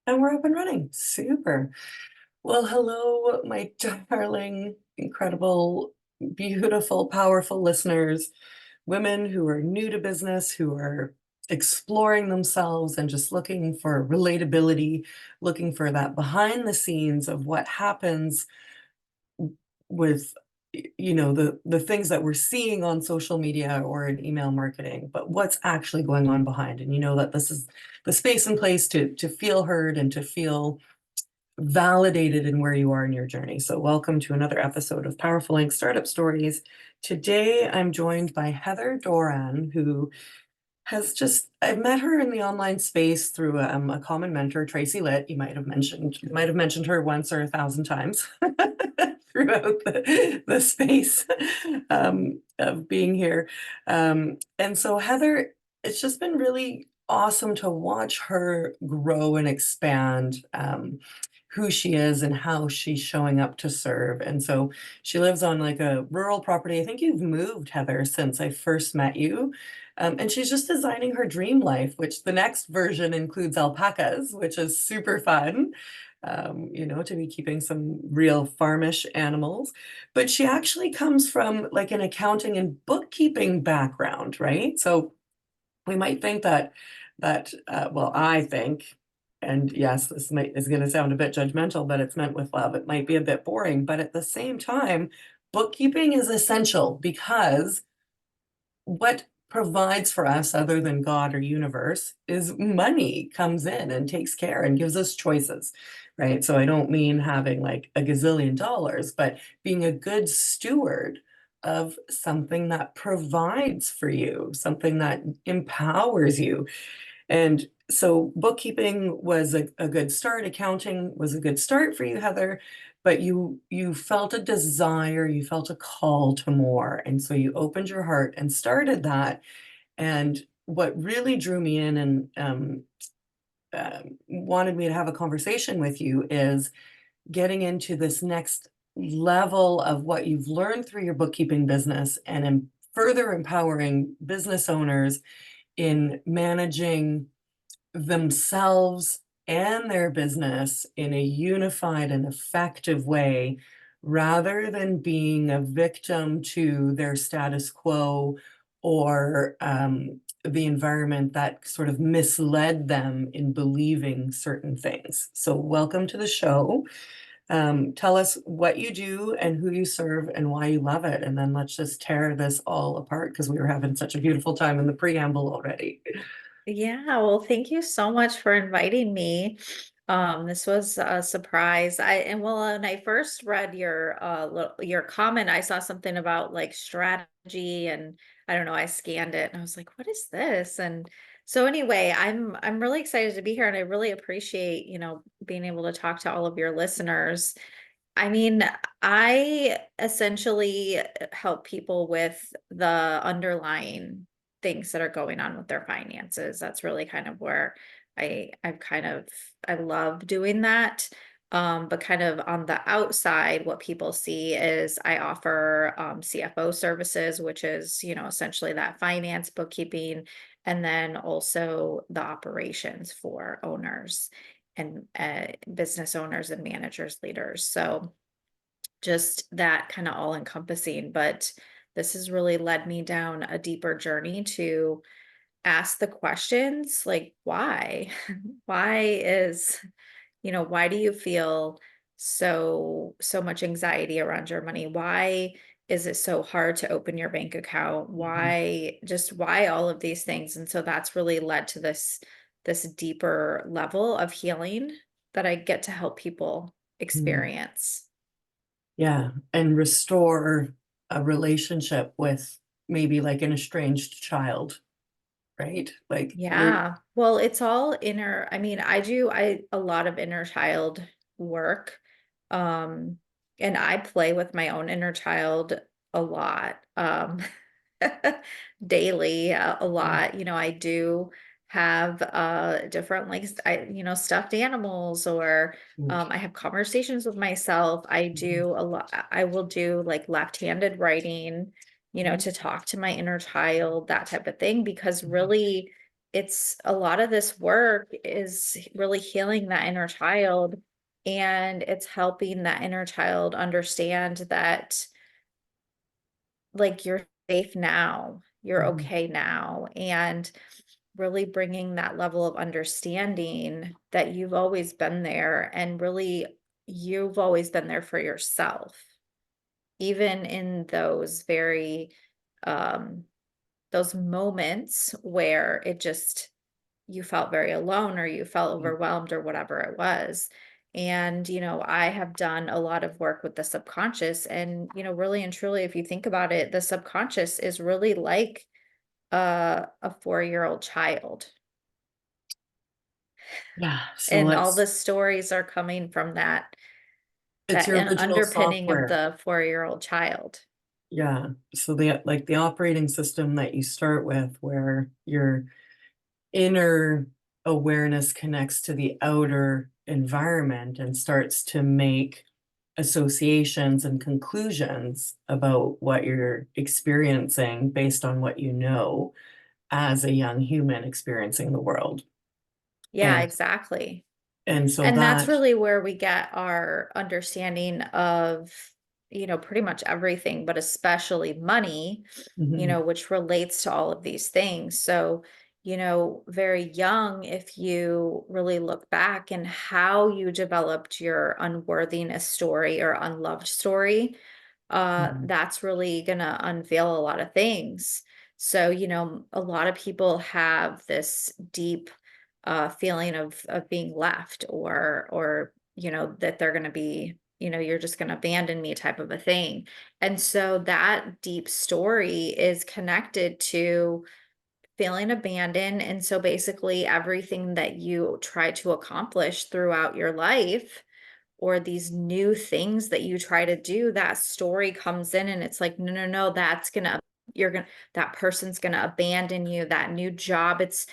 And we're up and running. Super. Well, hello, my darling, incredible, beautiful, powerful listeners, women who are new to business, who are exploring themselves and just looking for relatability, looking for that behind the scenes of what happens with the things that we're seeing on social media or in email marketing, but what's actually going on behind. And you know that this is the space and place to feel heard and to feel validated in where you are in your journey. So welcome to another episode of Powerful Inc. Startup Stories. Today I'm joined by Heather Doran, who has I've met her in the online space through a common mentor, Tracy Litt. You might have mentioned her once or 1,000 times throughout the space of being here. And so Heather, it's just been really awesome to watch her grow and expand who she is and how she's showing up to serve. And so she lives on like a rural property. I think you've moved, Heather, since I first met you. And she's just designing her dream life, which the next version includes alpacas, which is super fun, to be keeping some real farmish animals. But she actually comes from like an accounting and bookkeeping background, right? So we might think well, I think, and yes, is going to sound a bit judgmental, but it's meant with love. It might be a bit boring, but at the same time, bookkeeping is essential because what provides for us other than God or universe is money comes in and takes care and gives us choices, right? So I don't mean having like a gazillion dollars, but being a good steward of something that provides for you, something that empowers you. And so bookkeeping was a good start. Accounting was a good start for you, Heather, but you felt a desire, you felt a call to more. And so you opened your heart and started that. And what really drew me in and wanted me to have a conversation with you is getting into this next level of what you've learned through your bookkeeping business and further empowering business owners in managing themselves and their business in a unified and effective way rather than being a victim to their status quo or the environment that sort of misled them in believing certain things. So welcome to the show. Tell us what you do and who you serve and why you love it. And then let's just tear this all apart because we were having such a beautiful time in the preamble already. Yeah, well, thank you so much for inviting me. This was a surprise. When I first read your comment, I saw something about like strategy and I don't know, I scanned it and I was like, what is this? And so anyway, I'm really excited to be here and I really appreciate, being able to talk to all of your listeners. I mean, I essentially help people with the underlying things that are going on with their finances. That's really kind of where I love doing that. But kind of on the outside, what people see is I offer CFO services, which is, essentially that finance, bookkeeping, and then also the operations for owners and business owners and managers, leaders. So just that kind of all encompassing. But this has really led me down a deeper journey to ask the questions like, why? Why is, why do you feel so much anxiety around your money? Why is it so hard to open your bank account? Why all of these things? And so that's really led to this deeper level of healing that I get to help people Mhm. experience. Yeah, and restore a relationship with maybe like an estranged child, right? Like we're Yeah. Well, it's all inner. I mean, I do a lot of inner child work. Um, and I play with my own inner child a lot. Daily, a mm, lot. I do have different like stuffed animals or mm, I have conversations with myself. I mhm, do a lot. I will do like left-handed writing, mhm, to talk to my inner child, that type of thing, because mhm, really it's a lot of this work is really healing that inner child, and it's helping that inner child understand that, like, you're safe now, you're Mhm. okay now, and really bringing that level of understanding that you've always been there, and really you've always been there for yourself, even in those very um those moments where it just you felt very alone or you felt Yeah. overwhelmed or whatever it was. And, I have done a lot of work with the subconscious. And, really and truly, if you think about it, the subconscious is really like a 4-year-old child. Yeah, so And all let's the stories are coming from that, it's your original underpinning of software. the 4-year-old child. Yeah, so the operating system that you start with where your inner awareness connects to the outer environment and starts to make associations and conclusions about what you're experiencing based on what you know as a young human experiencing the world. Yeah, And exactly. and so And that's that really where we get our understanding of, pretty much everything, but especially money, mhm, which relates to all of these things. So, very young, if you really look back and how you developed your unworthiness story or unloved story, mhm, that's really going to unveil a lot of things. So, a lot of people have this deep feeling of being left, or that they're going to be, you're just going to abandon me type of a thing. And so that deep story is connected to feeling abandoned. And so basically everything that you try to accomplish throughout your life, or these new things that you try to do, that story comes in and it's like, no, no, no, you're gonna, that person's gonna abandon you. That new job, it's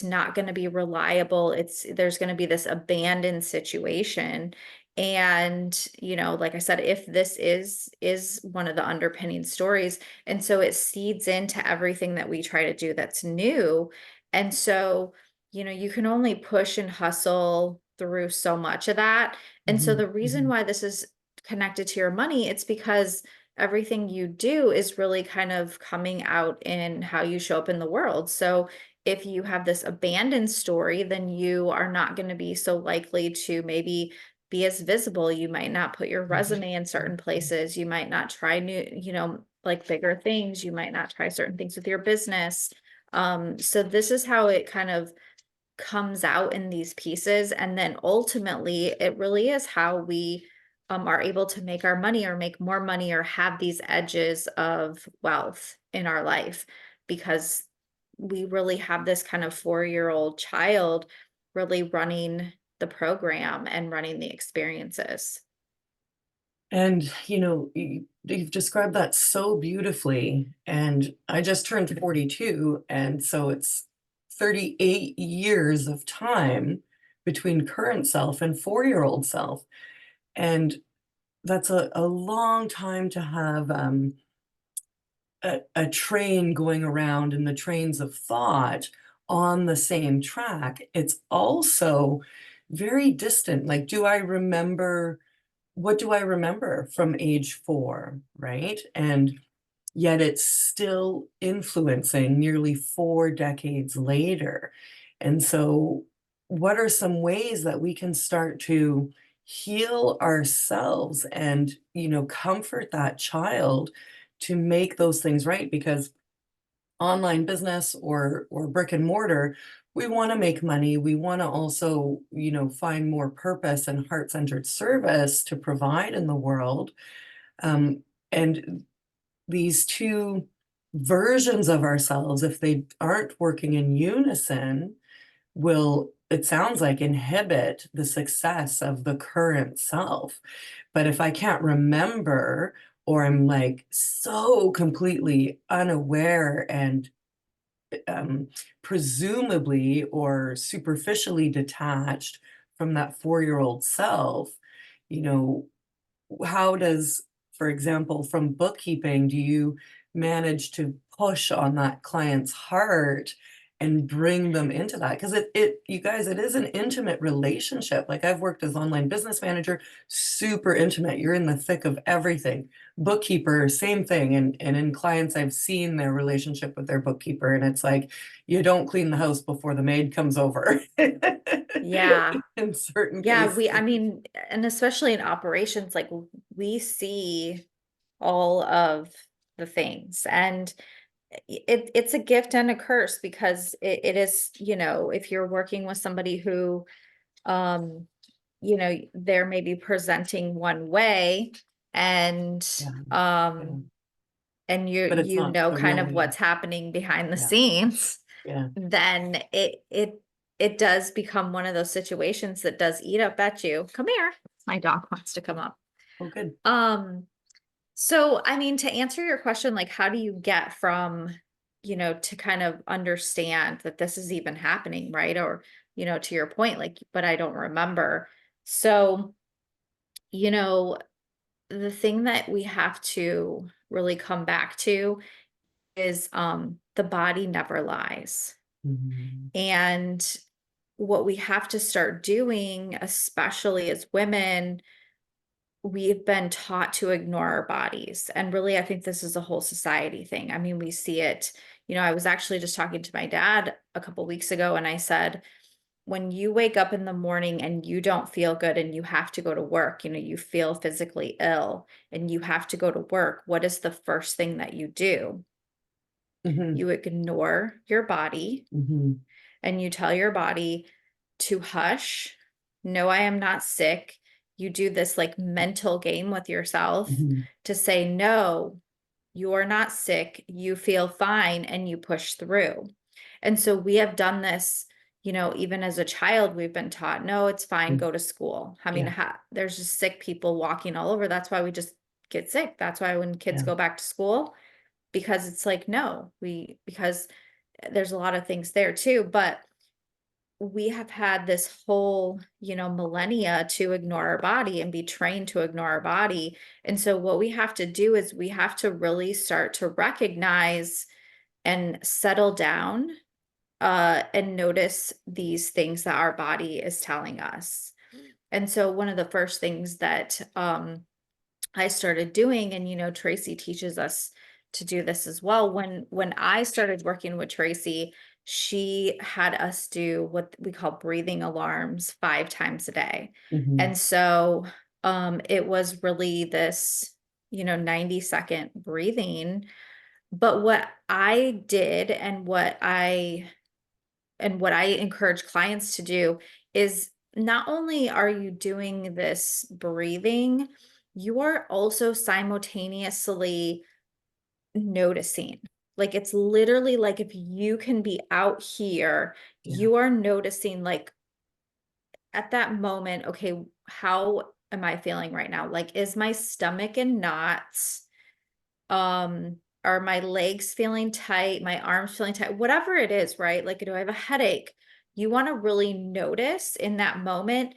not gonna be reliable. There's gonna be this abandoned situation. And, like I said, if this is one of the underpinning stories, and so it seeds into everything that we try to do that's new. And so, you can only push and hustle through so much of that. And so mhm, the reason mhm. why this is connected to your money, it's because everything you do is really kind of coming out in how you show up in the world. So if you have this abandoned story, then you are not going to be so likely to maybe be as visible. You might not put your resume in certain places. You might not try new, like bigger things. You might not try certain things with your business. So this is how it kind of comes out in these pieces. And then ultimately, it really is how we are able to make our money or make more money or have these edges of wealth in our life, because we really have this kind of 4-year-old child really running the program and running the experiences. And, you've described that so beautifully, and I just turned 42, and so it's 38 years of time between current self and four-year-old self, and that's a long time to have, a train going around and the trains of thought on the same track. It's also very distant, like, do I remember what do I remember from age 4, right? And yet it's still influencing nearly 4 decades later. And so, what are some ways that we can start to heal ourselves and, comfort that child to make those things right? Because online business or brick and mortar, we want to make money. We want to also, find more purpose and heart-centered service to provide in the world. And these two versions of ourselves, if they aren't working in unison, will, it sounds like, inhibit the success of the current self. But if I can't remember, or I'm like so completely unaware and um, presumably or superficially detached from that four-year-old self, you know, how does, for example, from bookkeeping, do you manage to push on that client's heart and bring them into that. Because you guys, it is an intimate relationship. Like I've worked as online business manager, super intimate. You're in the thick of everything. Bookkeeper, same thing. And in clients, I've seen their relationship with their bookkeeper, and it's like you don't clean the house before the maid comes over. Yeah. In certain Yeah, cases. I mean, and especially in operations, like we see all of the things, and it's a gift and a curse because it is, if you're working with somebody who, um, they're maybe presenting one way, and Yeah, yeah. and you But it's you not know the kind real of me. what's happening behind the Yeah, scenes, yeah. then it does become one of those situations that does eat up at you. Come here. My dog wants to come up. Oh, good. Um, so I mean, to answer your question, like how do you get from, to kind of understand that this is even happening, right? Or, to your point, like, but I don't remember. So, you know, the thing that we have to really come back to is the body never lies. Mhm. And what we have to start doing, especially as women, we've been taught to ignore our bodies. And really, I think this is a whole society thing. I mean, we see it. I was actually just talking to my dad a couple weeks ago, and I said, when you wake up in the morning and you don't feel good and you have to go to work, you feel physically ill and you have to go to work, what is the first thing that you do? Mhm. You ignore your body Mhm. and you tell your body to hush. No, I am not sick. You do this like mental game with yourself Mhm. to say, no, you're not sick. You feel fine and you push through. And so we have done this, even as a child, we've been taught, no, it's fine, Mm. go to school. I mean, Yeah, there's just sick people walking all over. That's why we just get sick. That's why when kids yeah. go back to school, because it's like, no, because there's a lot of things there too. But we have had this whole, millennia to ignore our body and be trained to ignore our body. And so what we have to do is we have to really start to recognize and settle down and notice these things that our body is telling us. And so one of the first things that I started doing, and Tracy teaches us to do this as well. When I started working with Tracy, she had us do what we call breathing alarms 5 times a day. Mhm. And so it was really this, 90-second breathing. But what I did and what I encourage clients to do is not only are you doing this breathing, you are also simultaneously noticing. Like it's literally like if you can be out here, Yeah. you are noticing like at that moment, okay, how am I feeling right now? Like, is my stomach in knots? Are my legs feeling tight, my arms feeling tight, whatever it is, right? Like, do I have a headache? You want to really notice in that moment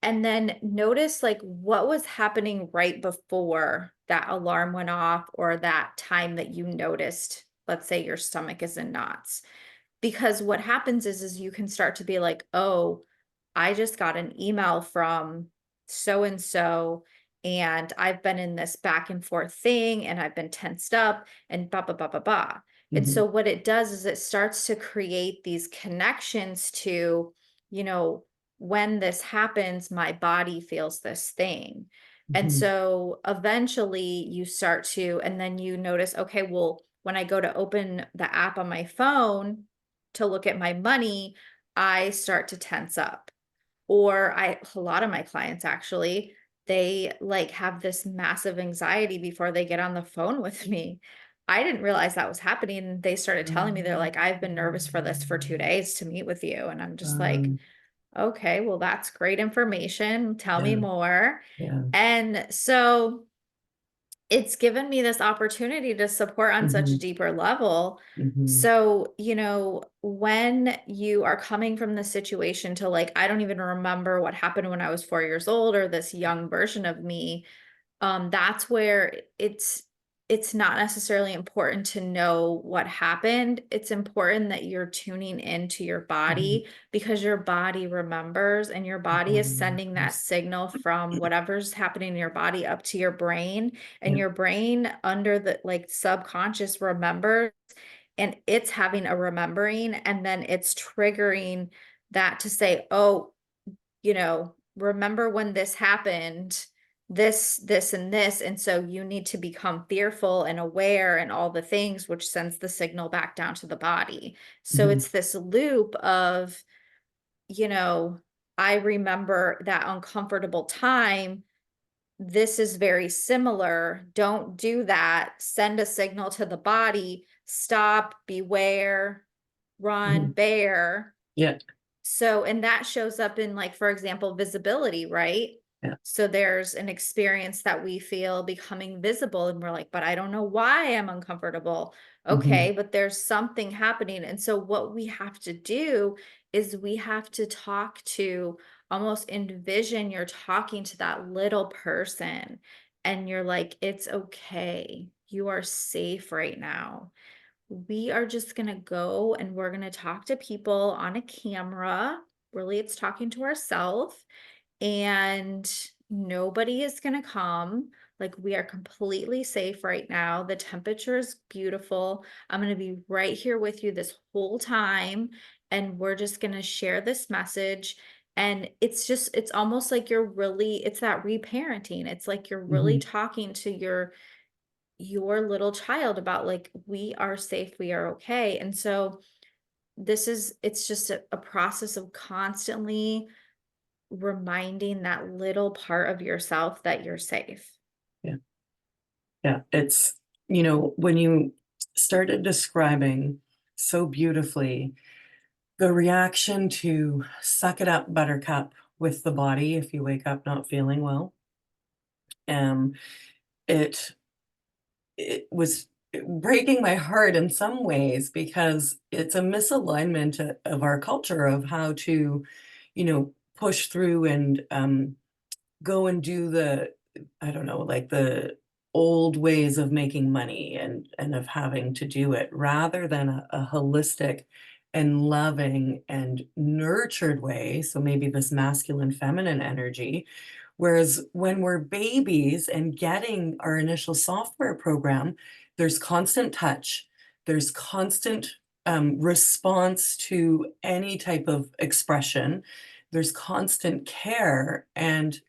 and then notice like what was happening right before that alarm went off or that time that you noticed, let's say your stomach is in knots. Because what happens is you can start to be like, oh, I just got an email from so and so, and I've been in this back and forth thing, and I've been tensed up, and blah, blah, blah, blah, blah. And Mhm. so, what it does is it starts to create these connections to, you know, when this happens, my body feels this thing. And Mhm. so, eventually, you start to, and then you notice, okay, well, when I go to open the app on my phone to look at my money, I start to tense up. Or a lot of my clients actually, they like have this massive anxiety before they get on the phone with me. I didn't realize that was happening. They started telling me, they're like, I've been nervous for this for 2 days to meet with you. And I'm just like, Um, okay, well, that's great information. Tell me yeah, more. yeah. And so it's given me this opportunity to support on such a Mhm. deeper level. Mhm. So, when you are coming from the situation to like, I don't even remember what happened when I was 4 years old or this young version of me, that's where it's not necessarily important to know what happened. It's important that you're tuning into your Mhm. body because your body remembers and your body is sending that signal from whatever's happening in your body up to your brain. And Yeah. your brain, under the like subconscious, remembers, and it's having a remembering, and then it's triggering that to say, oh, remember when this happened, this, and this. And so you need to become fearful and aware and all the things, which sends the signal back down to the body. So Mhm. it's this loop of, you know, I remember that uncomfortable time. This is very similar. Don't do that. Send a signal to the body, stop, beware, run, Mhm. bear. Yeah. So, and that shows up in, like, for example, visibility, right? Yeah. So there's an experience that we feel becoming visible, and we're like, but I don't know why I'm uncomfortable. Mhm. Okay, but there's something happening. And so what we have to do is we have to talk to, almost envision you're talking to that little person, and you're like, it's okay. You are safe right now. We are just going to go and we're going to talk to people on a camera. Really, it's talking to ourselves, and nobody is going to come. Like, we are completely safe right now. The temperature is beautiful. I'm going to be right here with you this whole time. And we're just going to share this message. And it's almost like it's that reparenting. It's like you're really Mhm. talking to your little child about, like, we are safe, we are okay. And so it's just a process of constantly reminding that little part of yourself that you're safe. Yeah. Yeah. It's, when you started describing so beautifully the reaction to suck it up, buttercup, with the body if you wake up not feeling well, um, it it was breaking my heart in some ways because it's a misalignment of our culture of how to, push through and go and do the, I don't know, like the old ways of making money and of having to do it rather than a holistic and loving and nurtured way. So maybe this masculine feminine energy. Whereas when we're babies and getting our initial software program, there's constant touch, there's constant response to any type of expression, there's constant care and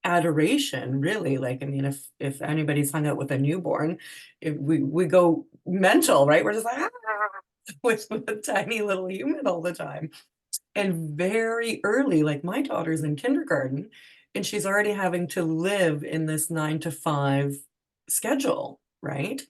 adoration, really. Like, I mean, if anybody's hung out with a newborn, we go mental, right? We're just like, "Ah," with a tiny little human all the time. And very early, like my daughter's in kindergarten, and she's already having to live in this 9 to 5 schedule, right?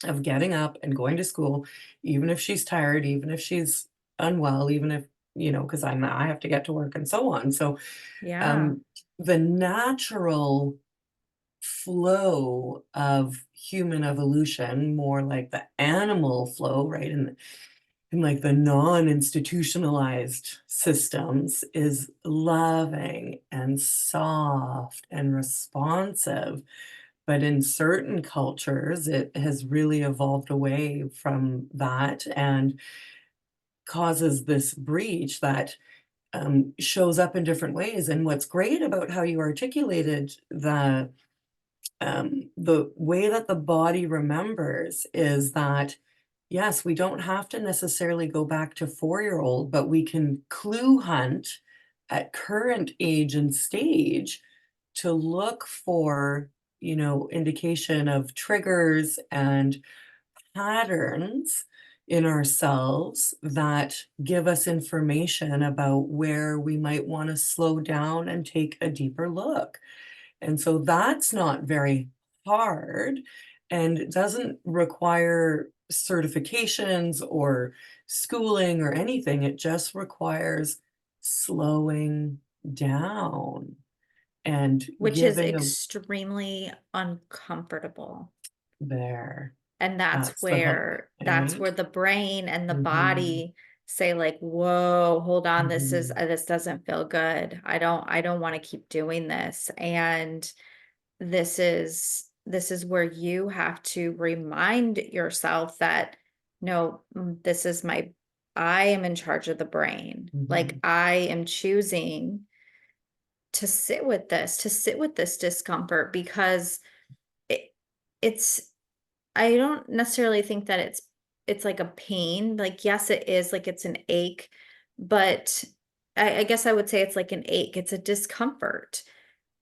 Of getting up and going to school, even if she's tired, even if she's unwell, even if, because I have to get to work and so on. So Yeah. um, the natural flow of human evolution, more like the animal flow, right? And like the non-institutionalized systems is loving and soft and responsive. But in certain cultures, it has really evolved away from that and causes this breach that shows up in different ways. And what's great about how you articulated the way that the body remembers is that, yes, we don't have to necessarily go back to 4-year-old, but we can clue hunt at current age and stage to look for, indication of triggers and patterns in ourselves that give us information about where we might want to slow down and take a deeper look. And so that's not very hard and it doesn't require certifications or schooling or anything. It just requires slowing down and Which is giving a extremely uncomfortable. there. And that's That's the hook, where that's right? where the brain and the Mhm, body say, like, whoa, hold on, mhm, this doesn't feel good. I don't want to keep doing this. And this is this is where you have to remind yourself that, no, this is I am in charge of the brain. Like Mhm. I am choosing to sit with this discomfort because it, it's I don't necessarily think that it's like a pain. Like, yes, it is like it's an ache, but I guess I would say it's like an ache. It's a discomfort.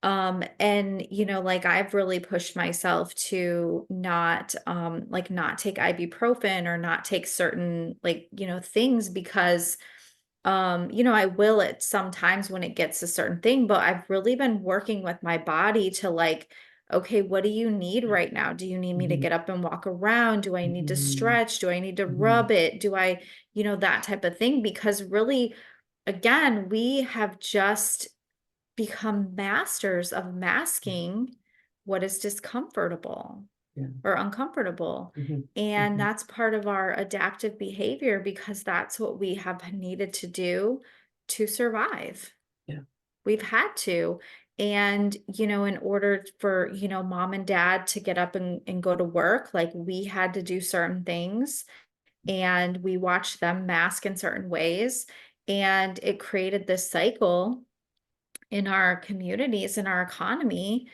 And like I've really pushed myself to not like not take ibuprofen or not take certain like, things because I will it sometimes when it gets a certain thing, but I've really been working with my body to like, okay, what do you need right now? Do you need me to Mhm. get up and walk around? Do I need to Mhm. stretch? Do I need to Mhm. rub it? Do I, that type of thing? Because really, again, we have just become masters of Yeah. masking what is discomfortable Yeah. or uncomfortable. Mhm. And Mhm. that's part of our adaptive behavior because that's what we have needed to do to survive. Yeah. We've had to. And, in order for, mom and dad to get up and go to work, like we had to do certain things and we watched them mask in certain ways. And it created this cycle in our communities, in our economy,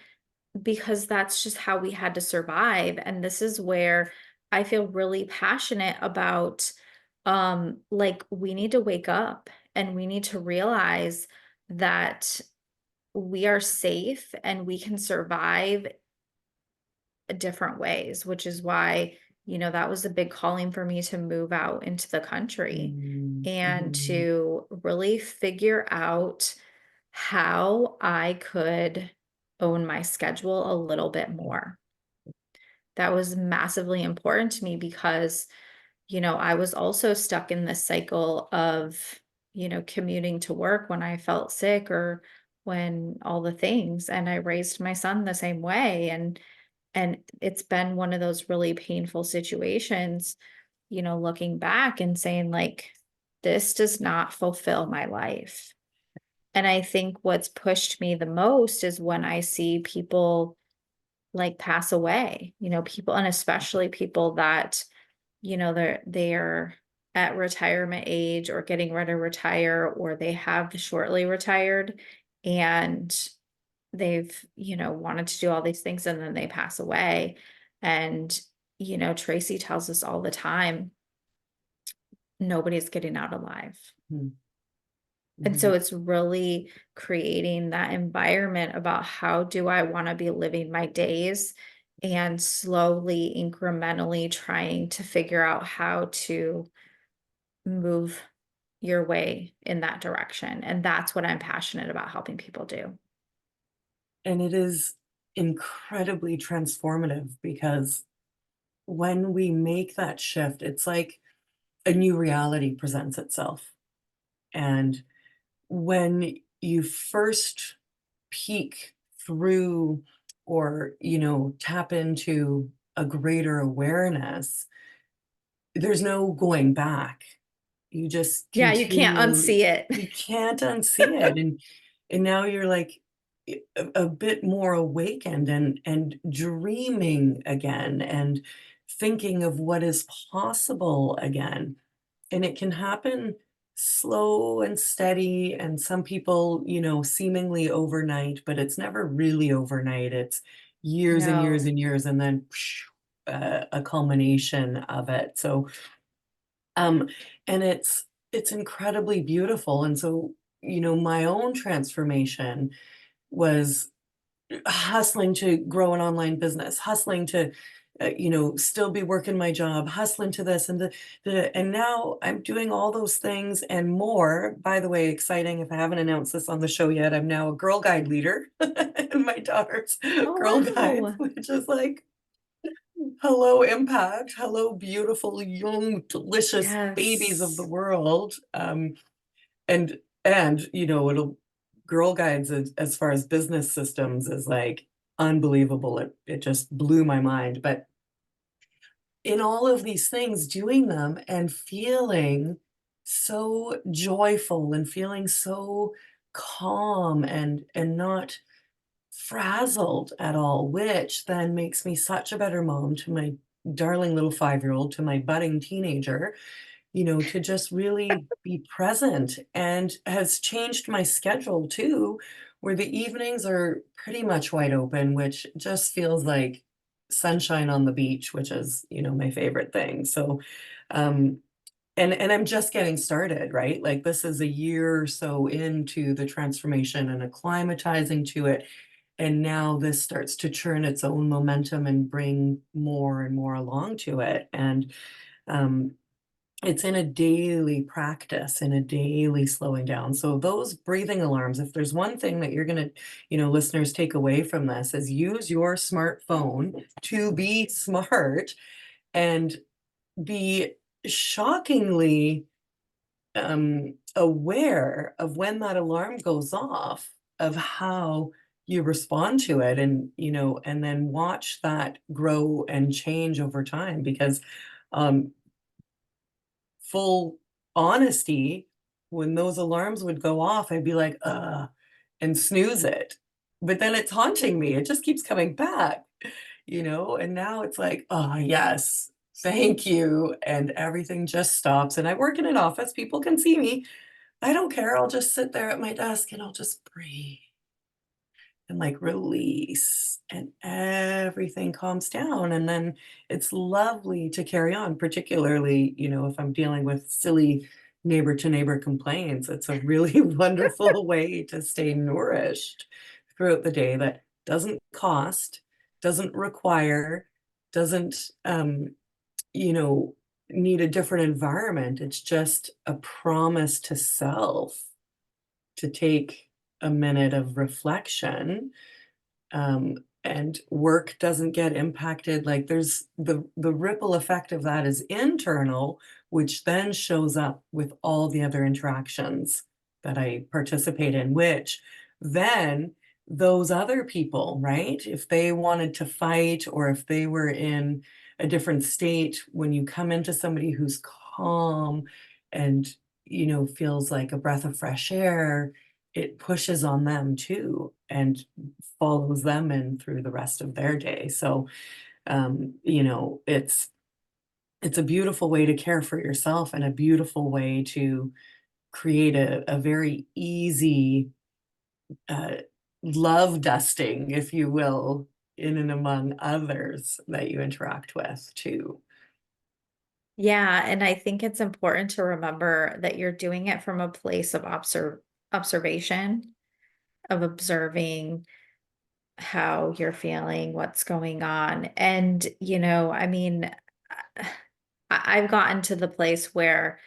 because that's just how we had to survive. And this is where I feel really passionate about like we need to wake up and we need to realize that we are safe and we can survive different ways, which is why, that was a big calling for me to move out into the country Mhm. and Mhm. to really figure out how I could own my schedule a little bit more. That was massively important to me because, I was also stuck in this cycle of, commuting to work when I felt sick or when all the things. And I raised my son the same way. And it's been one of those really painful situations, looking back and saying, like, this does not fulfill my life. And I think what's pushed me the most is when I see people like pass away, people, and especially people that, they're at retirement age or getting ready to retire, or they have shortly retired and they've, wanted to do all these things and then they pass away. And, Tracy tells us all the time, nobody's getting out alive. Mhm. And Mhm. so it's really creating that environment about how do I want to be living my days and slowly, incrementally trying to figure out how to move your way in that direction. And that's what I'm passionate about helping people do. And it is incredibly transformative because when we make that shift, it's like a new reality presents itself. And when you first peek through or, tap into a greater awareness, there's no going back. You just Yeah, you can't continue, unsee it. you can't unsee it, and now you're, like, a bit more awakened and dreaming again and thinking of what is possible again, and it can happen slow and steady, and some people, seemingly overnight, but it's never really overnight, it's years and years No. and years, and then a culmination of it, so um, and it's incredibly beautiful, and so, my own transformation was hustling to grow an online business, hustling to, still be working my job, hustling to this and and now I'm doing all those things and more. By the way, exciting, if I haven't announced this on the show yet, I'm now a Girl Guide leader in my daughter's Oh, Girl Guides, wow. which is like hello, impact. Hello, beautiful, young, delicious babies of the Yes. world. And it'll Girl Guides as far as business systems is like unbelievable. It just blew my mind. But in all of these things, doing them and feeling so joyful and feeling so calm and not frazzled at all, which then makes me such a better mom to my darling little 5-year-old, to my budding teenager, to just really be present, and has changed my schedule too, where the evenings are pretty much wide open, which just feels like sunshine on the beach, which is, my favorite thing. So, um, and I'm just getting started, right? Like this is a year or so into the transformation and acclimatizing to it. And now this starts to churn its own momentum and bring more and more along to it. And um, it's in a daily practice, in a daily slowing down. So those breathing alarms, if there's one thing that you're going to, listeners, take away from this, is use your smartphone to be smart and be shockingly aware of when that alarm goes off, of how you respond to it, and and then watch that grow and change over time. Because um full honesty, when those alarms would go off, I'd be like, and snooze it. But then it's haunting me. It just keeps coming back, and now it's like, oh, yes, thank you. And everything just stops. And I work in an office, people can see me. I don't care. I'll just sit there at my desk and I'll just breathe and like release, and everything calms down, and then it's lovely to carry on, particularly if I'm dealing with silly neighbor to neighbor complaints. It's a really wonderful way to stay nourished throughout the day, that doesn't cost, doesn't require, doesn't you know need a different environment. It's just a promise to self to take a minute of reflection, and work doesn't get impacted. Like there's the ripple effect of that is internal, which then shows up with all the other interactions that I participate in, which then those other people, right? If they wanted to fight, or if they were in a different state, when you come into somebody who's calm and feels like a breath of fresh air, it pushes on them too, and follows them in through the rest of their day. So, it's a beautiful way to care for yourself, and a beautiful way to create a very easy uh, love dusting, if you will, in and among others that you interact with too. Yeah, and I think it's important to remember that you're doing it from a place of observation, of observing how you're feeling, what's going on. And, I mean, I've gotten to the place where,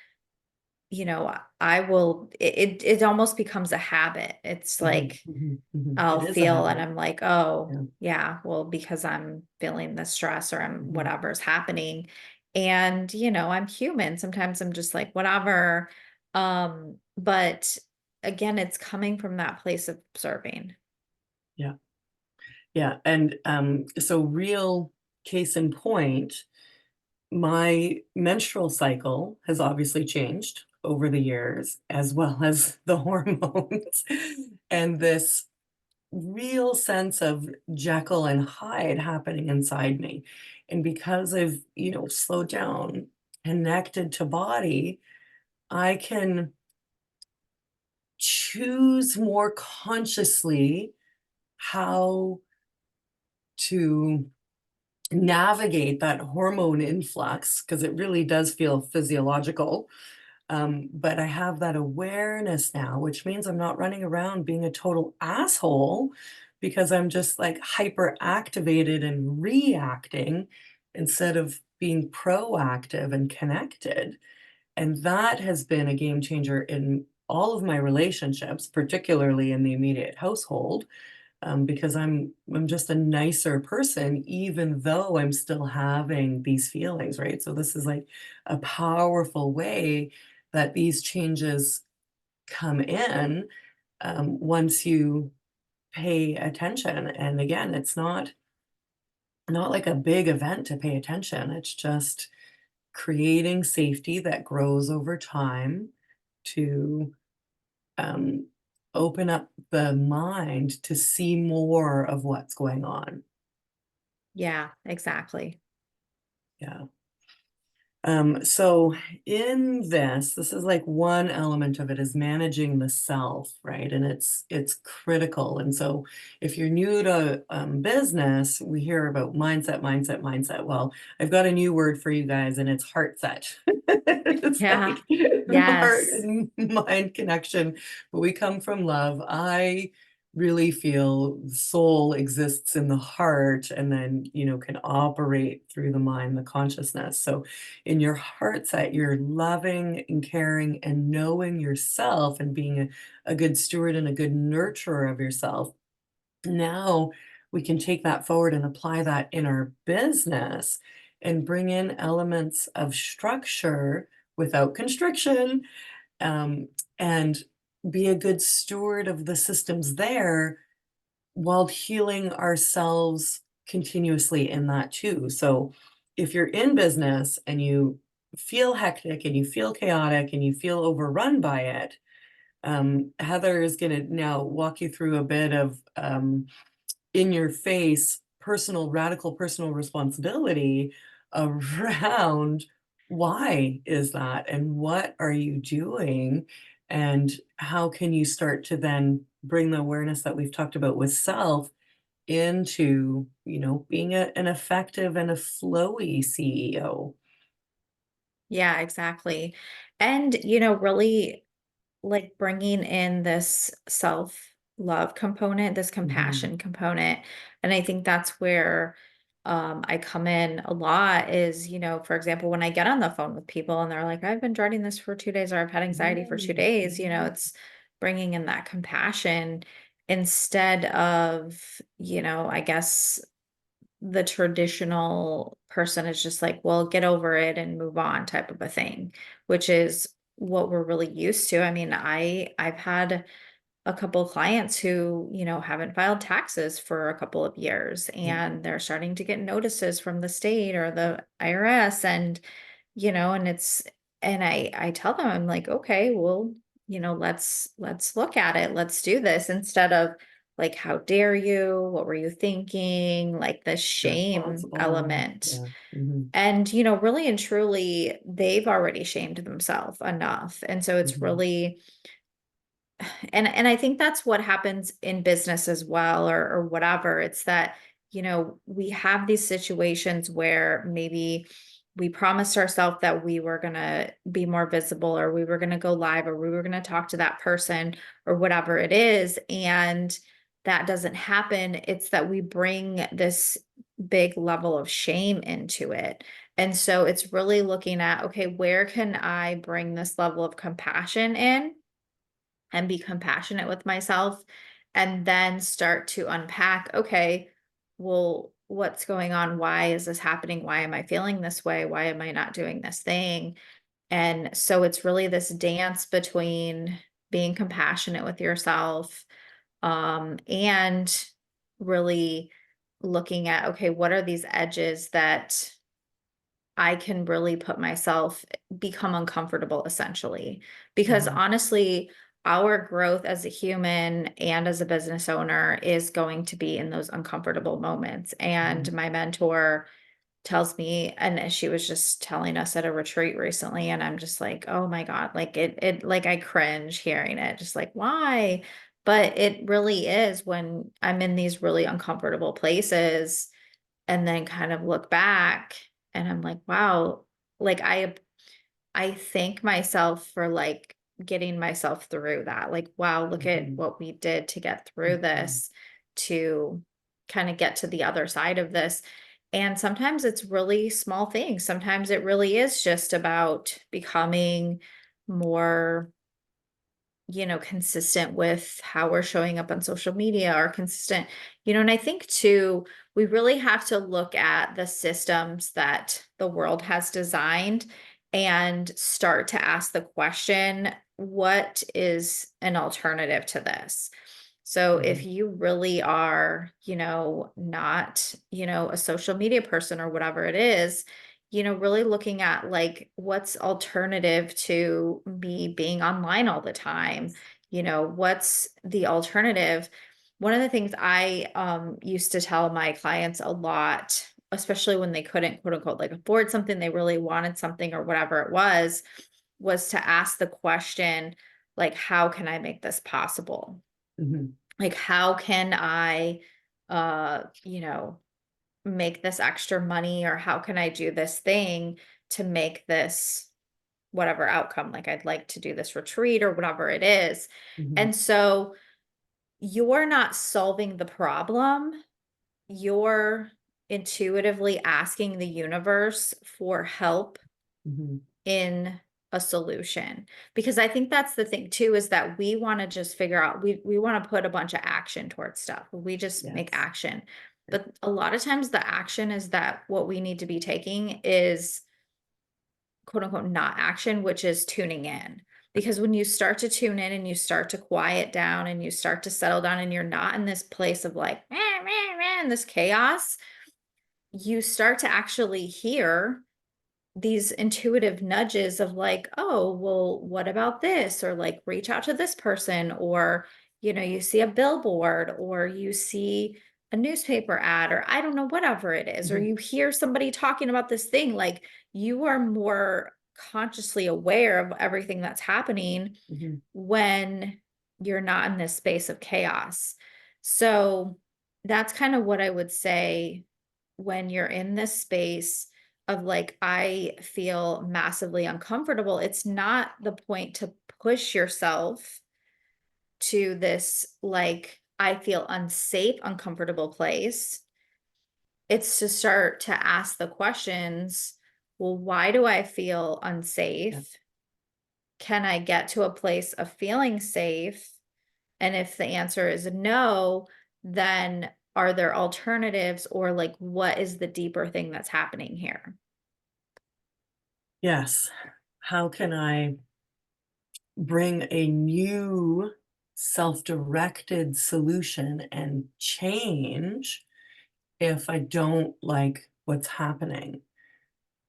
I will, it almost becomes a habit. It's Mhm, like, mhm, mhm. I'll It is a feel and habit. I'm like, "Oh, Yeah. yeah, well, because I'm feeling the stress or I'm Mhm. whatever's happening." And, I'm human. Sometimes I'm just like, whatever. But again, it's coming from that place of observing. Yeah. Yeah. And so, real case in point, my menstrual cycle has obviously changed over the years, as well as the hormones, and this real sense of Jekyll and Hyde happening inside me. And because I've, slowed down, connected to body, I can choose more consciously how to navigate that hormone influx, because it really does feel physiological. But I have that awareness now, which means I'm not running around being a total asshole, because I'm just like hyper activated and reacting instead of being proactive and connected. And that has been a game changer in all of my relationships, particularly in the immediate household, because I'm just a nicer person, even though I'm still having these feelings, right? So this is like a powerful way that these changes come in, once you pay attention. And again, it's not like a big event to pay attention. It's just creating safety that grows over time to um, open up the mind to see more of what's going on. Yeah, exactly. Yeah. So in this is like one element of it is managing the self, right? And it's critical. And so if you're new to business, we hear about mindset, mindset, mindset. Well, I've got a new word for you guys, and it's heart set. It's Yeah. like heart Yes. and mind connection. But we come from love. I really feel soul exists in the heart and then, can operate through the mind, the consciousness. So in your heart set, you're loving and caring and knowing yourself and being a good steward and a good nurturer of yourself. Now we can take that forward and apply that in our business and bring in elements of structure without constriction, um, and be a good steward of the systems there while healing ourselves continuously in that too. So if you're in business and you feel hectic and you feel chaotic and you feel overrun by it, Heather is going to now walk you through a bit of in your face radical personal responsibility around why is that and what are you doing and how can you start to then bring the awareness that we've talked about with self into, being an effective and a flowy CEO. Yeah, exactly. And, really like bringing in this self-love component, this Mhm. compassion component. And I think that's where I come in a lot is, for example, when I get on the phone with people and they're like, I've been dreading this for 2 days or I've had anxiety for two Mm, days, mhm. it's bringing in that compassion instead of, I guess the traditional person is just like, well, get over it and move on type of a thing, which is what we're really used to. I mean, I've had a couple clients who, haven't filed taxes for a couple of years Yeah, and they're starting to get notices from the state or the IRS and and I tell them I'm like, okay, well, let's look at it. Let's do this instead of like, how dare you? What were you thinking? Like the you're shame responsible. element. Yeah. Mhm. And, really and truly, they've already shamed themselves enough. And so it's Mhm. really, and I think that's what happens in business as well, or whatever. It's that, we have these situations where maybe we promised ourselves that we were going to be more visible, or we were going to go live, or we were going to talk to that person, or whatever it is. And that doesn't happen. It's that we bring this big level of shame into it. And so it's really looking at, okay, where can I bring this level of compassion in? And be compassionate with myself and then start to unpack, okay, well, what's going on? Why is this happening? Why am I feeling this way? Why am I not doing this thing? And so it's really this dance between being compassionate with yourself, and really looking at, okay, what are these edges that I can really put myself become uncomfortable essentially. Because Mhm. honestly, our growth as a human and as a business owner is going to be in those uncomfortable moments. Mhm. And my mentor tells me, and she was just telling us at a retreat recently, and I'm just like, oh my God, like like I cringe hearing it, just like, why? But it really is when I'm in these really uncomfortable places and then kind of look back and I'm like, wow, like I thank myself for like getting myself through that. Like, wow, look at Mhm. what we did to get through Mhm. this to kind of get to the other side of this. And sometimes it's really small things. Sometimes it really is just about becoming more consistent with how we're showing up on social media or consistent, and I think too, we really have to look at the systems that the world has designed and start to ask the question, what is an alternative to this? So if Mhm. you really are, not, a social media person or whatever it is, really looking at like what's alternative to me being online all the time. what's the alternative? One of the things I used to tell my clients a lot, especially when they couldn't quote unquote like afford something, they really wanted something or whatever it was to ask the question, like, how can I make this possible? Mhm. Like, how can I, uh, you know, make this extra money, or how can I do this thing to make this whatever outcome? Like, I'd like to do this retreat or whatever it is. Mhm. And so you're not solving the problem, you're intuitively asking the universe for help Mhm. in a solution. Because I think that's the thing too, is that we want to just figure out, we want to put a bunch of action towards stuff. We just make Yes. action. Yeah. But a lot of times the action is that what we need to be taking is quote unquote not action, which is tuning in. Because when you start to tune in and you start to quiet down and you start to settle down and you're not in this place of like, meh, meh, meh, and this chaos, you start to actually hear these intuitive nudges of like, oh, well, what about this? Or like, reach out to this person. Or, you see a billboard or you see a newspaper ad, or I don't know, whatever it is, or Mhm. you hear somebody talking about this thing. Like, you are more consciously aware of everything that's happening Mhm. when you're not in this space of chaos. So that's kind of what I would say when you're in this space of like, I feel massively uncomfortable. It's not the point to push yourself to this, like, I feel unsafe, uncomfortable place. It's to start to ask the questions, well, why do I feel Yeah. unsafe? Can I get to a place of feeling safe? And if the answer is no, then are there alternatives, or like, what is the deeper thing that's happening here? Yes. How can I bring a new self-directed solution and change if I don't like what's happening,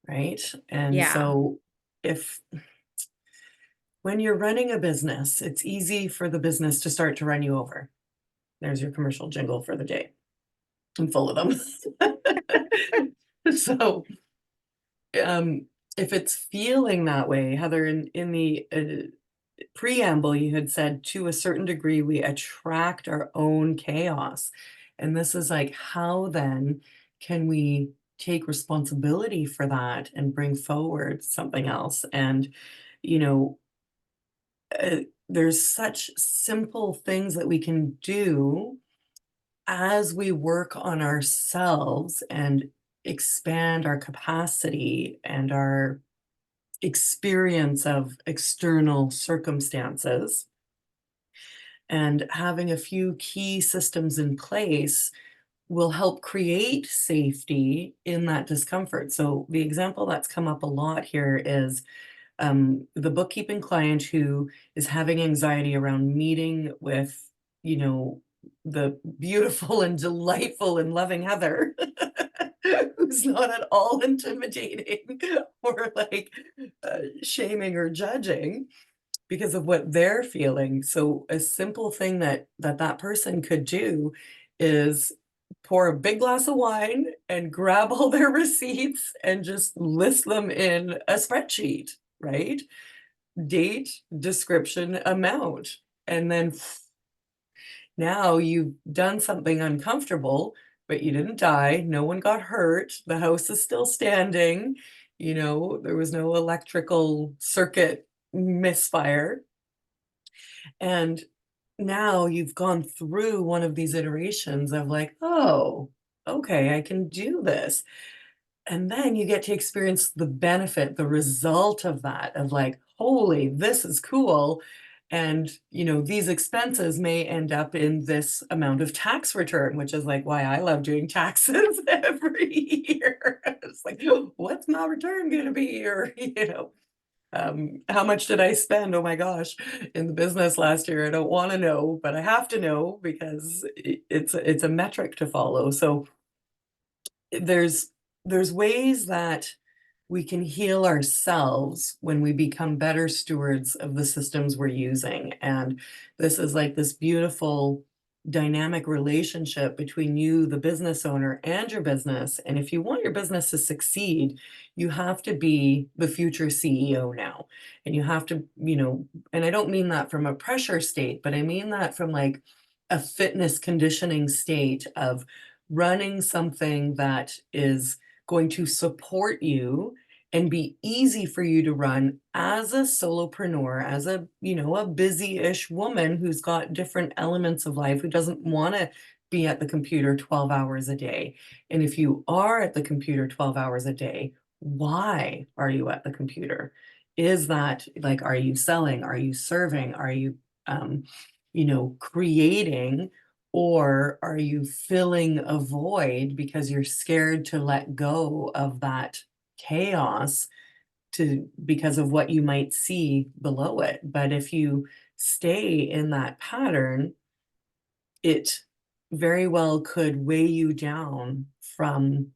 right? And Yeah. so if when you're running a business, it's easy for the business to start to run you over. There's your commercial jingle for the day. I'm full of them. So, um, if it's feeling that way, Heather, in the preamble, you had said to a certain degree, we attract our own chaos. And this is like, how then can we take responsibility for that and bring forward something else? And, you know, there's such simple things that we can do as we work on ourselves and expand our capacity and our experience of external circumstances, and having a few key systems in place will help create safety in that discomfort. So the example that's come up a lot here is the bookkeeping client who is having anxiety around meeting with, you know, the beautiful and delightful and loving Heather, who's not at all intimidating or like shaming or judging because of what they're feeling. So a simple thing that person could do is pour a big glass of wine and grab all their receipts and just list them in a spreadsheet, right? Date, description, amount. And then now you've done something uncomfortable, but you didn't die. No one got hurt. The house is still standing. You know, there was no electrical circuit misfire. And now you've gone through one of these iterations of like, oh, okay, I can do this. And then you get to experience the benefit, the result of that, of like, holy, this is cool. And, you know, these expenses may end up in this amount of tax return, which is like why I love doing taxes every year. It's like, what's my return going to be? Or, you know, how much did I spend? Oh my gosh, in the business last year. I don't want to know, but I have to know because it's a metric to follow. So there's there's ways that we can heal ourselves when we become better stewards of the systems we're using. And this is like this beautiful dynamic relationship between you, the business owner, and your business. And if you want your business to succeed, you have to be the future CEO now. And you have to, and I don't mean that from a pressure state, but I mean that from like a fitness conditioning state of running something that is going to support you and be easy for you to run as a solopreneur, as a busy-ish woman who's got different elements of life, who doesn't want to be at the computer 12 hours a day. And if you are at the computer 12 hours a day, why are you at the computer? Is that like, are you selling? Are you serving? Are you, creating? Or are you filling a void because you're scared to let go of that chaos because of what you might see below it? But if you stay in that pattern, it very well could weigh you down from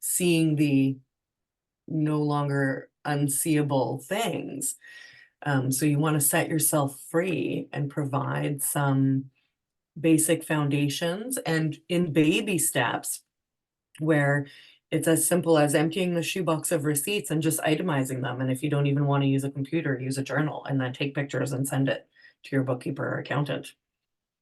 seeing the no longer unseeable things. So you want to set yourself free and provide some basic foundations and in baby steps where it's as simple as emptying the shoebox of receipts and just itemizing them. And if you don't even want to use a computer, use a journal and then take pictures and send it to your bookkeeper or accountant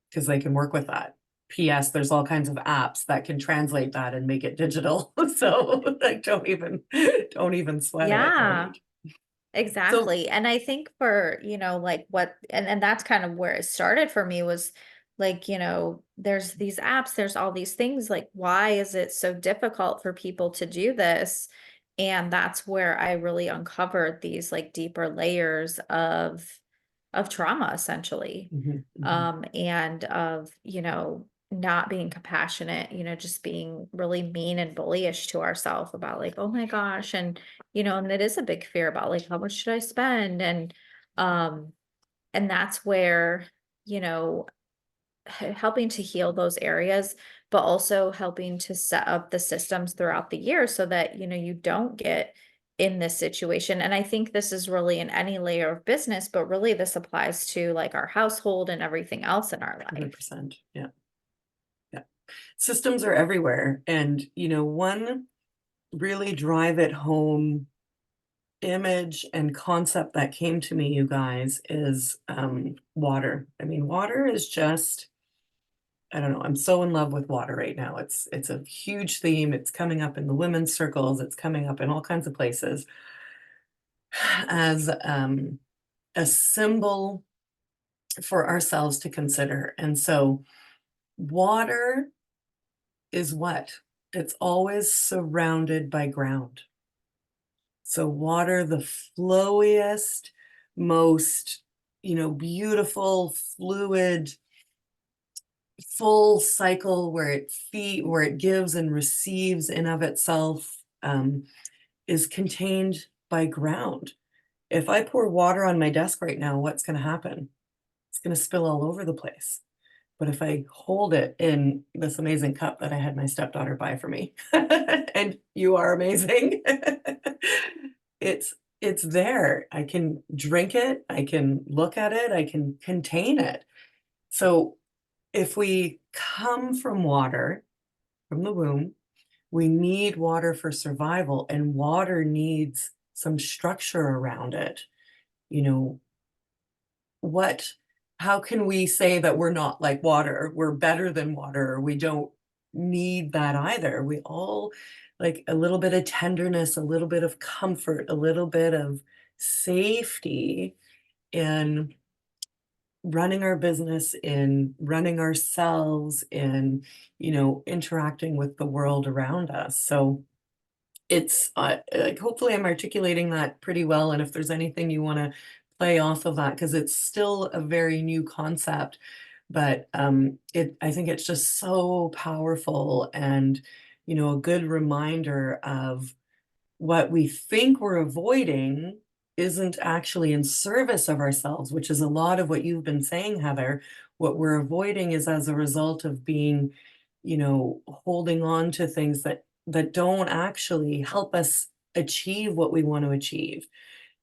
because they can work with that. P.S. There's all kinds of apps that can translate that and make it digital. So like don't even sweat it, Yeah. right? So Exactly. And I think for, like what and that's kind of where it started for me was like, there's these apps, there's all these things, like why is it so difficult for people to do this? And that's where I really uncovered these like deeper layers of trauma essentially. mhm, mhm. And of, not being compassionate, just being really mean and bullyish to ourselves about like, oh my gosh, and it is a big fear about like how much should I spend um and that's where you know helping to heal those areas, but also helping to set up the systems throughout the year so that you don't get in this situation. And I think this is really in any layer of business, but really this applies to like our household and everything else in our life. 100%. Yeah. Yeah. Systems are everywhere. And, one really drive it home image and concept that came to me, you guys, is water. I mean, water is just, I don't know, I'm so in love with water right now. It's a huge theme. It's coming up in the women's circles, it's coming up in all kinds of places as a symbol for ourselves to consider. And so water is what? It's always surrounded by ground. So water, the flowiest, most, beautiful, fluid, full cycle where it gives and receives in of itself, is contained by ground. If I pour water on my desk right now, what's going to happen? It's going to spill all over the place. But if I hold it in this amazing cup that I had my stepdaughter buy for me, and you are amazing, it's it's there. I can drink it, I can look at it, I can contain it. So if we come from water, from the womb, we need water for survival, and water needs some structure around it. You know, what how can we say that we're not like water, we're better than water, or we don't need that either? We all like a little bit of tenderness, a little bit of comfort, a little bit of safety in running our business, in running ourselves, in interacting with the world around us. So it's like hopefully I'm articulating that pretty well, and if there's anything you want to play off of that, because it's still a very new concept, but I think it's just so powerful and a good reminder of what we think we're avoiding isn't actually in service of ourselves, which is a lot of what you've been saying, Heather. What we're avoiding is as a result of being, holding on to things that that don't actually help us achieve what we want to achieve.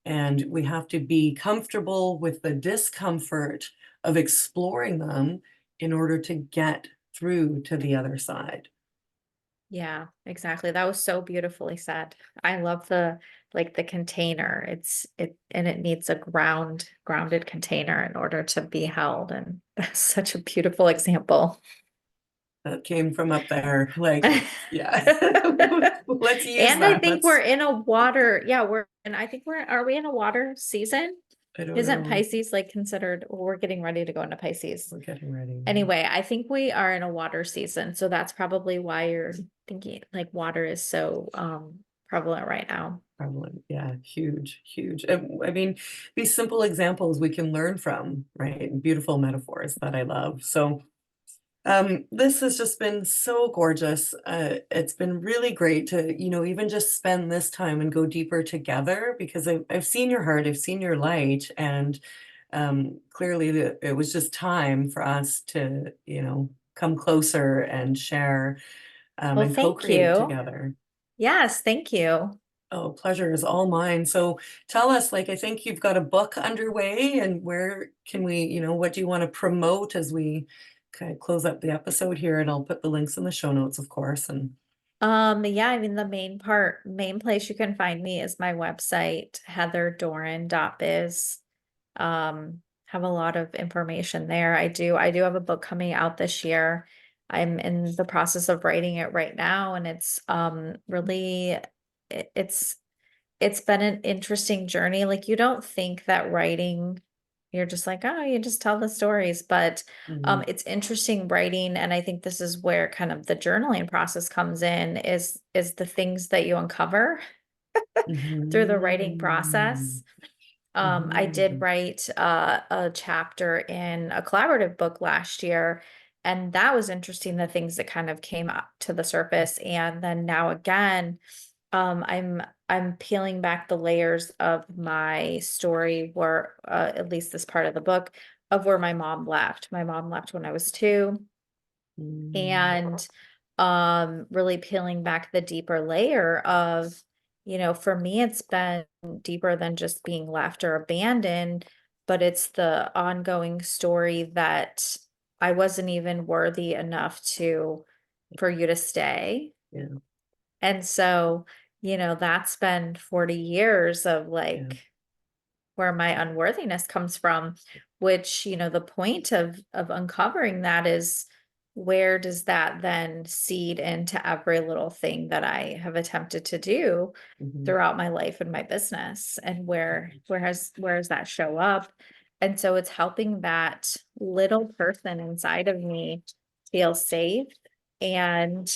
And we have to be comfortable with the discomfort of exploring them in order to get through to the other side. Yeah, exactly. That was so beautifully said. I love the like the container. It needs a grounded container in order to be held. And that's such a beautiful example. That came from up there. Like, yeah. Let's use And I that. think we're in a water, yeah, I think are we in a water season? I don't Isn't know. Pisces like considered, well, we're getting ready to go into Pisces. We're getting ready. Anyway, I think we are in a water season, so that's probably why you're thinking like water is so prevalent right now. Prevalent. Yeah, huge, huge. I mean, these simple examples we can learn from, right? Beautiful metaphors that I love. So, this has just been so gorgeous. It's been really great to, even just spend this time and go deeper together because I've seen your heart, I've seen your light, and clearly it was just time for us to, come closer and share Well, and thank co-create you. together. Yes, thank you. Oh, pleasure is all mine. So tell us, like, I think you've got a book underway, and where can we, what do you want to promote as we kind of close up the episode here? And I'll put the links in the show notes, of course. And Yeah, I mean, the main place you can find me is my website, heatherdoran.biz. Have a lot of information there. I do have a book coming out this year. I'm in the process of writing it right now, and it's really it- it's it's been an interesting journey. Like you don't think that writing, you're just like, oh, you just tell the stories, but mhm, it's interesting writing, and I think this is where kind of the journaling process comes in is the things that you uncover through the writing mhm, process. I did mhm, write a chapter in a collaborative book last year, and that was interesting, the things that kind of came up to the surface. And then now again, I'm peeling back the layers of my story where at least this part of the book of where my mom left. My mom left when I was 2, mhm, and really peeling back the deeper layer of, for me it's been deeper than just being left or abandoned, but it's the ongoing story that I wasn't even worthy enough to for you to stay. yeah, And so, that's been 40 years of yeah, like where my unworthiness comes from, which, the point of uncovering that is, where does that then seed into every little thing that I have attempted to do mhm, throughout my life and my business, and where has that show up? And so it's helping that little person inside of me feel safe, and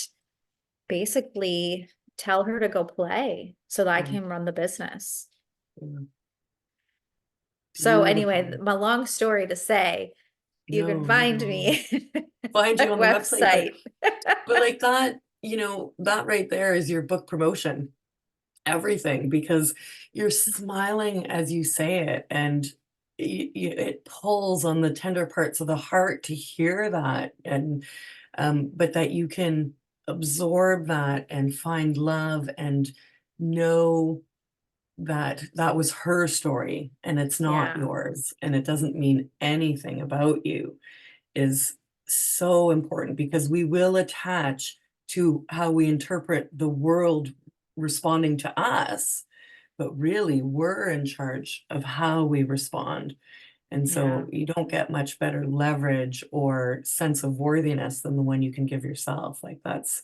basically tell her to go play so that I yeah, can run the business. yeah. So anyway, Beautiful. my long story to say, you can No, find no. me Find my you on the website, but website. like that, that right there is your book promotion. Everything, because you're smiling as you say it, and it pulls on the tender parts of the heart to hear that, and but that you can absorb that and find love and know that that was her story and it's not Yeah, yours and it doesn't mean anything about you is so important because we will attach to how we interpret the world responding to us, but really we're in charge of how we respond. And yeah, so you don't get much better leverage or sense of worthiness than the one you can give yourself. Like that's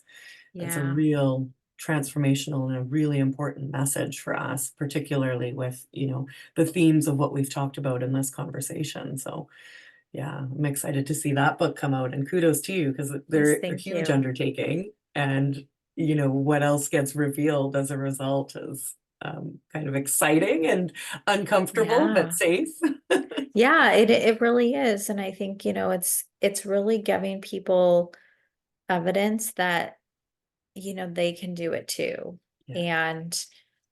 a yeah, real transformational and a really important message for us, particularly with, the themes of what we've talked about in this conversation. So yeah, I'm excited to see that book come out, and kudos to you because yes, they're a thank huge you. undertaking, and, what else gets revealed as a result is, kind of exciting and uncomfortable, but Yeah, safe. yeah, it really is. And I think, it's really giving people evidence that, they can do it too. Yeah, And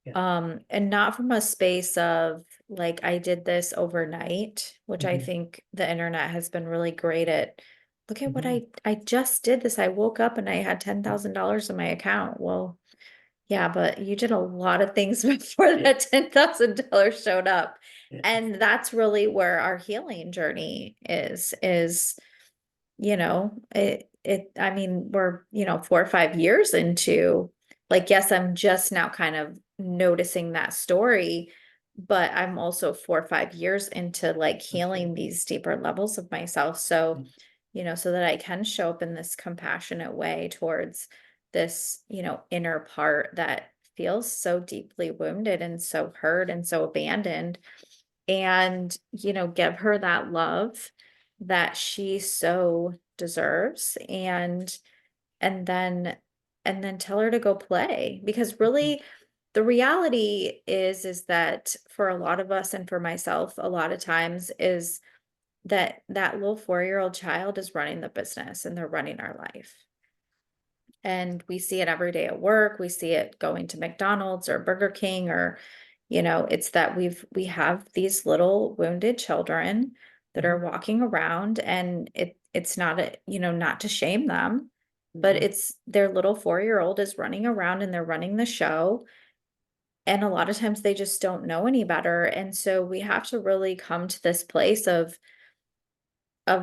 yeah. and not from a space of like I did this overnight, which I Mhm, think the internet has been really great at look at what Mhm. I just did this. I woke up and I had $10,000 in my account. Well, yeah, but you did a lot of things before Yeah, that $10,000 showed up. yeah. And that's really where our healing journey is, I mean, we're, 4 or 5 years into, like, yes, I'm just now kind of noticing that story, but I'm also 4 or 5 years into like healing Absolutely. these deeper levels of myself. So, Yeah. so that I can show up in this compassionate way towards this, inner part that feels so deeply wounded and so hurt and so abandoned, and, give her that love that she so deserves, and then tell her to go play, because Mhm. really the reality is that for a lot of us, and for myself a lot of times, is that that little 4-year-old child is running the business and they're running our life. And we see it every day at work. We see it going to McDonald's or Burger King, or, it's that we have these little wounded children that are Mhm. walking around, and it's not not to shame them, but Mm-mm. it's their little 4-year-old is running around and they're running the show. And a lot of times they just don't know any better. And so we have to really come to this place of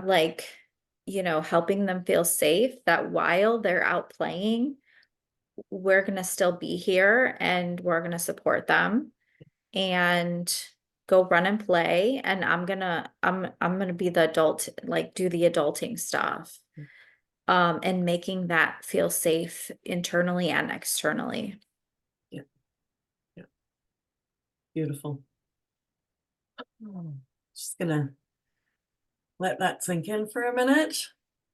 like, helping them feel safe, that while they're out playing, we're gonna still be here and we're gonna support them, and go run and play, and I'm gonna be the adult, like, do the adulting stuff, and making that feel safe internally and externally. Yeah, yeah. Beautiful. Oh, just gonna let that sink in for a minute.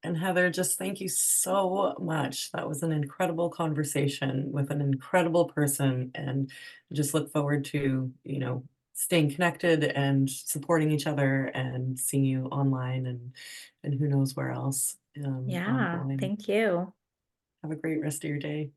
And Heather, just thank you so much. That was an incredible conversation with an incredible person. And I just look forward to, staying connected and supporting each other and seeing you online and who knows where else Yeah, ongoing. thank you. Have a great rest of your day.